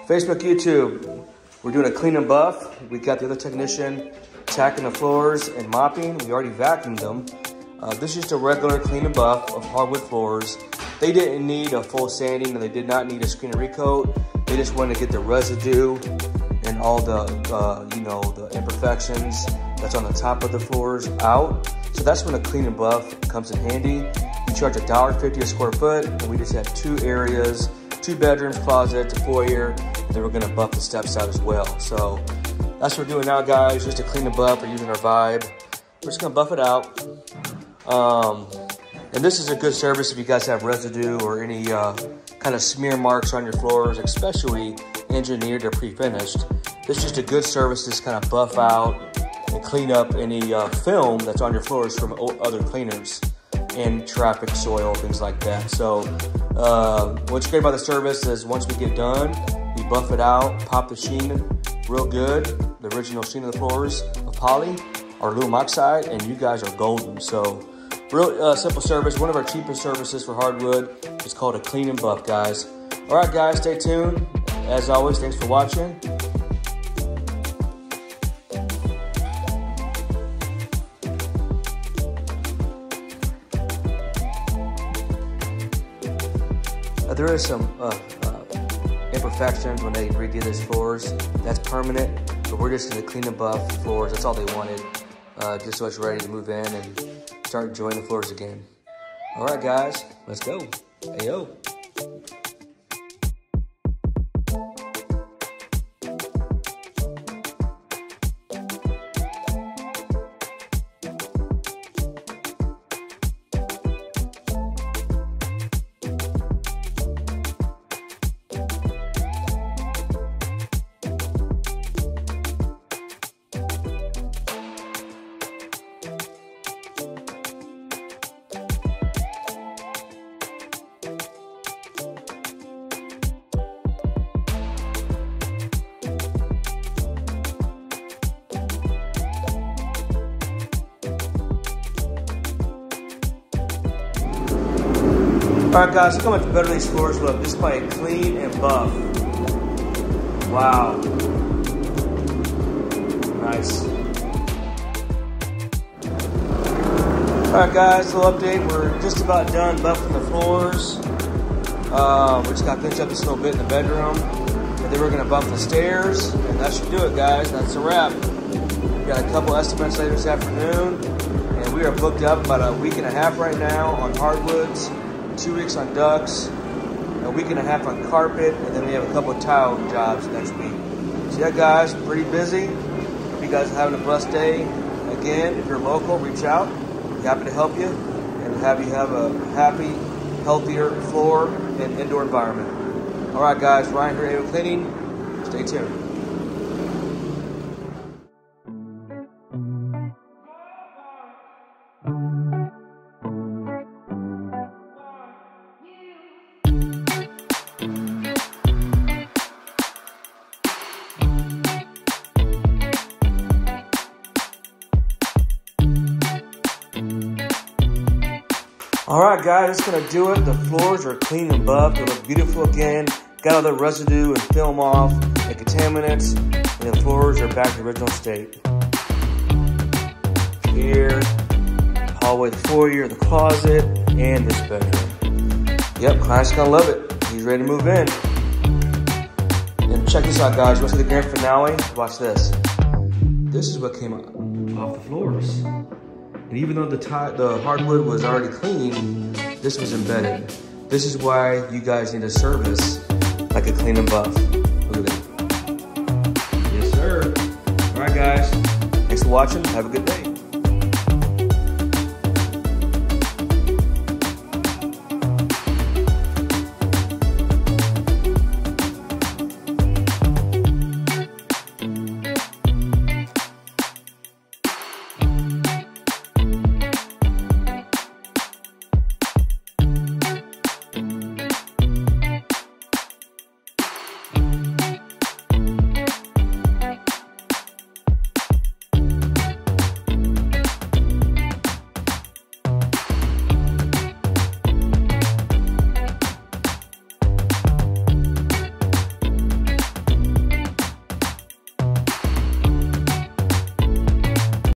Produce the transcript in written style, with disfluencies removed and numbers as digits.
Facebook, YouTube, we're doing a clean and buff. We got the other technician tacking the floors and mopping. We already vacuumed them. This is just a regular clean and buff of hardwood floors. They didn't need a full sanding and they did not need a screen and recoat. They just wanted to get the residue and all the, the imperfections that's on the top of the floors out. So that's when a clean and buff comes in handy. We charge $1.50 a square foot, and we just have 2 areas, 2 bedrooms, closet, a foyer, and then we're gonna buff the steps out as well. So that's what we're doing now, guys, just a clean and buff. We're using our Vibe. We're just gonna buff it out. And this is a good service if you guys have residue or any kind of smear marks on your floors, especially engineered or pre-finished. This is just a good service to just kind of buff out and clean up any film that's on your floors from other cleaners and traffic, soil, things like that. So what's great about the service is once we get done, we buff it out, pop the sheen real good, the original sheen of the floors of poly or aluminum oxide, and you guys are golden. So real simple service, one of our cheapest services for hardwood. It's called a clean and buff, guys. All right, guys, stay tuned. As always, thanks for watching. There is some imperfections when they redid these floors. That's permanent, but we're just gonna clean and buff floors. That's all they wanted, just so it's ready to move in and start enjoying the floors again. All right, guys, let's go. Ayo. All right, guys, look how much better these floors look. Just by a clean and buff. Wow. Nice. All right, guys, a little update. We're just about done buffing the floors. We just got to finish up this little bit in the bedroom. And then we're gonna buff the stairs, and that should do it, guys. That's a wrap. We got a couple estimates later this afternoon, and we are booked up about a week and a half right now on hardwoods. 2 weeks on ducts, a week and a half on carpet, and then we have a couple of tile jobs next week. So yeah, guys, pretty busy. Hope you guys are having a blessed day. Again, if you're local, reach out. We're happy to help you and have you have a happy, healthier floor and indoor environment. All right, guys, Ryan here, AOCleaning. Stay tuned. All right, guys, that's gonna do it. The floors are clean and buffed. They look beautiful again. Got all the residue and film off and contaminants, and the floors are back to the original state. Here, hallway, the foyer, the closet, and this bedroom. Yep, client's gonna love it. He's ready to move in. And check this out, guys. You wanna see the grand finale? Watch this. This is what came off the floors. And even though the hardwood was already clean, this was embedded. This is why you guys need a service like a clean and buff. Look at that. Yes, sir. All right, guys. Thanks for watching. Have a good day.